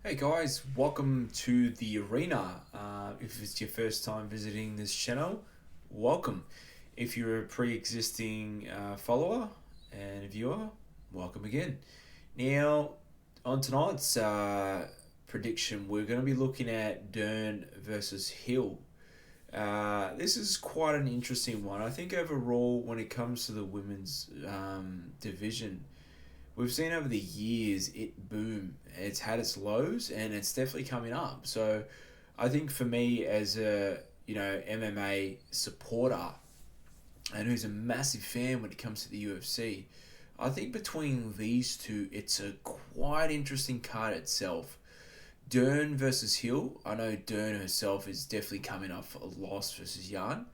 Hey guys, welcome to the arena. If it's your first time visiting this channel, welcome. If you're a pre-existing follower and viewer, welcome again. Now, on tonight's prediction, we're going to be looking at Dern versus Hill. This is quite an interesting one. I think overall, when it comes to the women's division, we've seen over the years it boom. It's had its lows and it's definitely coming up. So I think for me as a MMA supporter and who's a massive fan when it comes to the UFC, I think between these two it's a quite interesting card itself. Dern versus Hill. I know Dern herself is definitely coming up for a loss versus Yan,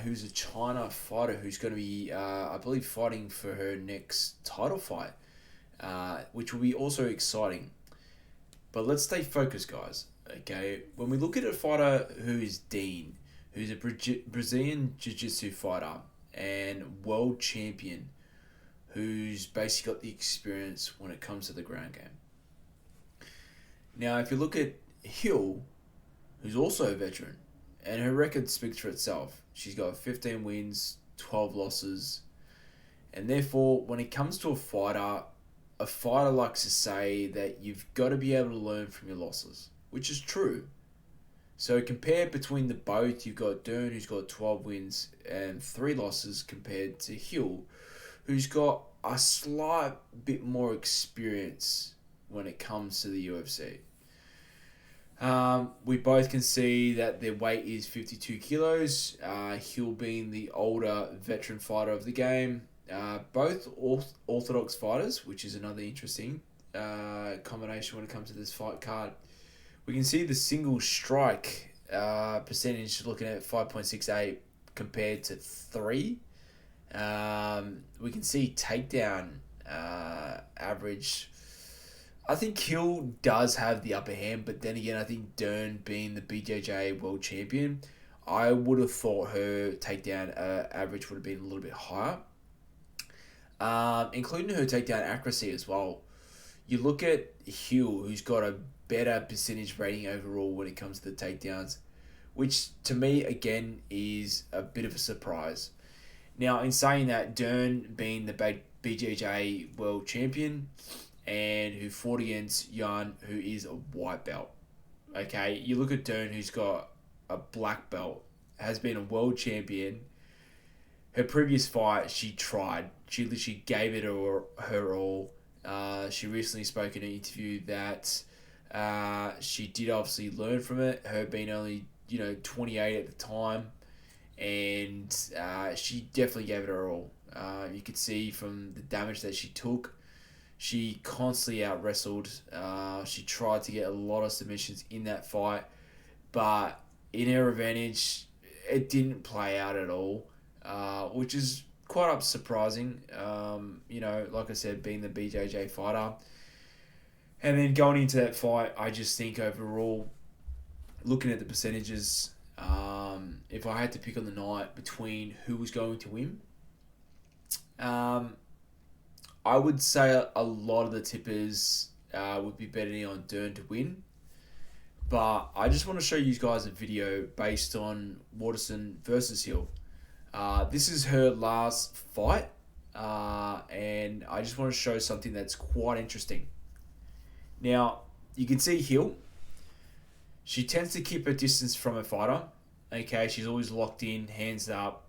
who's a China fighter who's going to be, I believe, fighting for her next title fight, which will be also exciting. But let's stay focused, guys. Okay, when we look at a fighter who is Dean, who's a Brazilian Jiu-Jitsu fighter and world champion, who's basically got the experience when it comes to the ground game. Now, if you look at Hill, who's also a veteran, and her record speaks for itself. She's got 15 wins, 12 losses. And therefore, when it comes to a fighter likes to say that you've got to be able to learn from your losses, which is true. So compared between the both, you've got Dern, who's got 12 wins and 3 losses, compared to Hill, who's got a slight bit more experience when it comes to the UFC. We both can see that their weight is 52 kilos. Hill being the older veteran fighter of the game. Both orthodox fighters, which is another interesting combination when it comes to this fight card. We can see the single strike percentage looking at 5.68 compared to 3. We can see takedown average. I think Hill does have the upper hand, but then again, I think Dern being the BJJ world champion, I would have thought her takedown average would have been a little bit higher, including her takedown accuracy as well. You look at Hill, who's got a better percentage rating overall when it comes to the takedowns, which to me, again, is a bit of a surprise. Now, in saying that, Dern being the BJJ world champion, and who fought against Yan, who is a white belt. Okay, you look at Dern, who's got a black belt, has been a world champion. Her previous fight, she tried. She literally gave it her all. She recently spoke in an interview that she did obviously learn from it, her being only 28 at the time, and she definitely gave it her all. You could see from the damage that she took. She constantly out-wrestled. She tried to get a lot of submissions in that fight, but in her advantage, it didn't play out at all, which is quite surprising. Like I said, being the BJJ fighter. And then going into that fight, I just think overall, looking at the percentages, if I had to pick on the night between who was going to win, I would say a lot of the tippers would be betting on Dern to win. But I just want to show you guys a video based on Waterson versus Hill. This is her last fight. And I just want to show something that's quite interesting. Now, you can see Hill. She tends to keep her distance from her fighter. Okay, she's always locked in, hands up.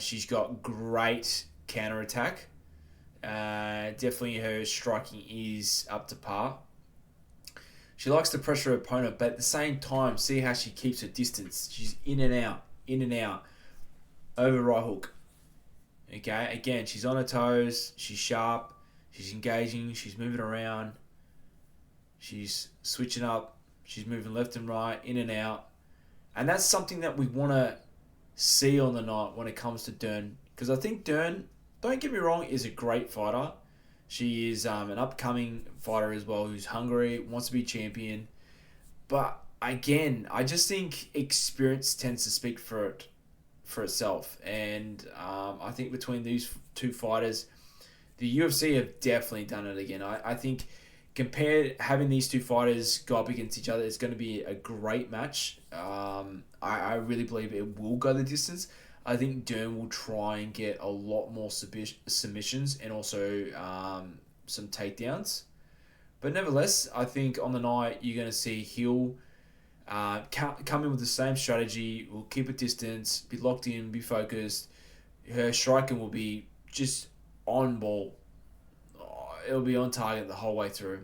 She's got great counterattack. Definitely her striking is up to par. She likes to pressure her opponent, but at the same time, see how she keeps her distance. She's in and out, over right hook. Okay, again, she's on her toes, she's sharp, she's engaging, she's moving around, she's switching up, she's moving left and right, in and out. And that's something that we want to see on the night when it comes to Dern. Because I think Dern, don't get me wrong, is a great fighter. She is an upcoming fighter as well who's hungry, wants to be champion. But again, I just think experience tends to speak for itself. And I think between these two fighters, the UFC have definitely done it again. I think Compared, having these two fighters go up against each other is going to be a great match. I really believe it will go the distance. I think Dern will try and get a lot more submissions and also some takedowns. But nevertheless, I think on the night you're going to see Hill come in with the same strategy, will keep a distance, be locked in, be focused. Her striking will be just on ball. It'll be on target the whole way through.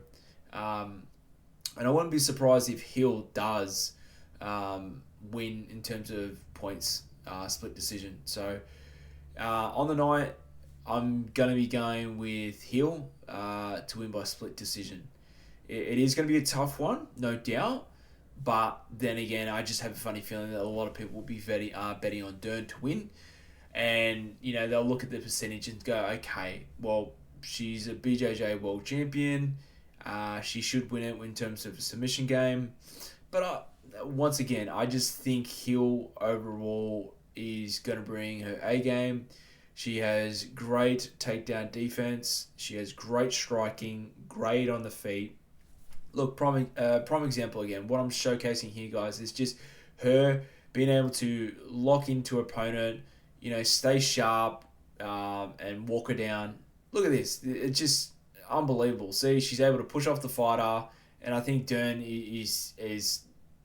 And I wouldn't be surprised if Hill does win in terms of points, split decision. So on the night, I'm going to be going with Hill to win by split decision. It is going to be a tough one, no doubt. But then again, I just have a funny feeling that a lot of people will be betting on Dern to win. And, they'll look at the percentage and go, okay, well, she's a BJJ world champion. She should win it in terms of a submission game. But once again, I just think Hill overall is going to bring her A game. She has great takedown defense. She has great striking, great on the feet. Look, prime example again. What I'm showcasing here, guys, is just her being able to lock into opponent, stay sharp, and walk her down. Look at this. It's just unbelievable. See, she's able to push off the fighter, and I think Dern is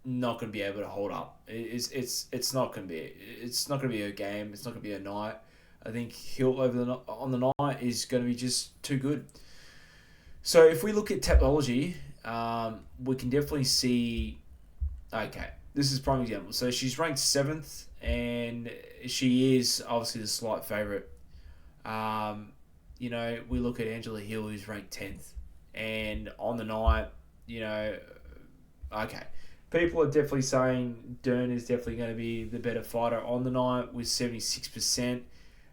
not going to be able to hold up. It's not going to be. It's not going to be a game. It's not going to be a night. I think Hill on the night is going to be just too good. So if we look at Tapology, we can definitely see. Okay, this is prime example. So she's ranked 7th, and she is obviously the slight favorite. We look at Angela Hill, who's ranked 10th, and on the night, okay. People are definitely saying Dern is definitely going to be the better fighter on the night with 76%.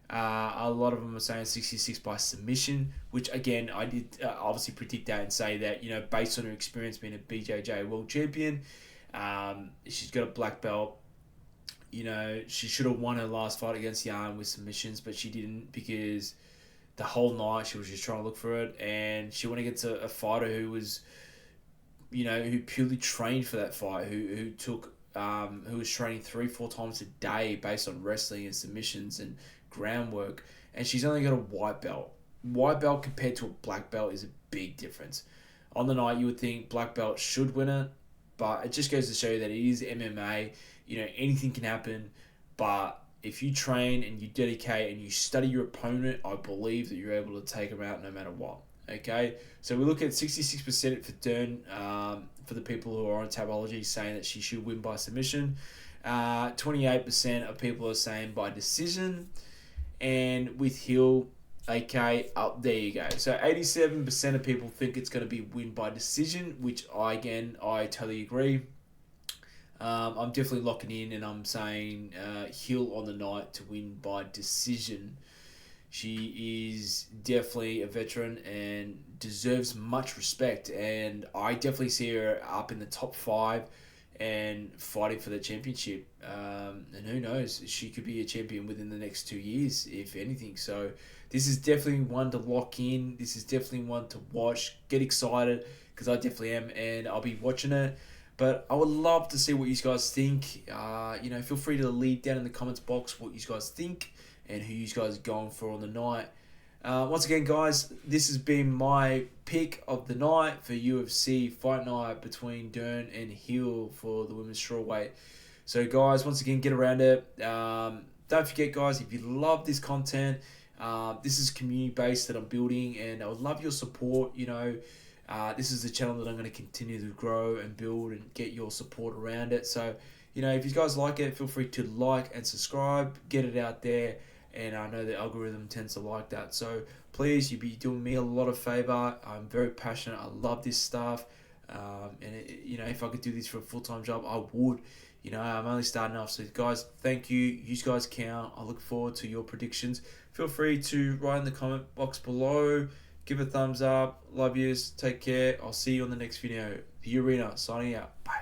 A lot of them are saying 66 by submission, which again, I did obviously predict that and say that, based on her experience being a BJJ world champion, she's got a black belt. She should have won her last fight against Yarn with submissions, but she didn't because the whole night she was just trying to look for it, and she went against a fighter who was, who purely trained for that fight, who was training 3-4 times a day based on wrestling and submissions and groundwork, and she's only got a white belt. White belt compared to a black belt is a big difference. On the night, you would think black belt should win it, but it just goes to show you that it is MMA. Anything can happen, but if you train and you dedicate and you study your opponent, I believe that you're able to take them out no matter what. Okay, so we look at 66% for Dern, for the people who are on Tapology saying that she should win by submission. 28% of people are saying by decision. And with Hill, okay, there you go. So 87% of people think it's going to be win by decision, which I totally agree. I'm definitely locking in, and I'm saying Hill on the night to win by decision. She is definitely a veteran and deserves much respect, and I definitely see her up in the top 5 and fighting for the championship. And who knows, she could be a champion within the next 2 years, if anything. So this is definitely one to lock in. This is definitely one to watch. Get excited, because I definitely am, and I'll be watching it. But I would love to see what you guys think. Feel free to leave down in the comments box what you guys think and who you guys are going for on the night. Once again, guys, this has been my pick of the night for UFC Fight Night between Dern and Hill for the women's strawweight. So, guys, once again, get around it. Don't forget, guys, if you love this content, this is community-based that I'm building, and I would love your support. This is the channel that I'm going to continue to grow and build and get your support around it. So, if you guys like it, feel free to like and subscribe, get it out there. And I know the algorithm tends to like that. So please, you'd be doing me a lot of favor. I'm very passionate. I love this stuff. If I could do this for a full-time job, I would. I'm only starting off. So guys, thank you. You guys count. I look forward to your predictions. Feel free to write in the comment box below. Give a thumbs up. Love yous. Take care. I'll see you on the next video. The Arena signing out. Bye.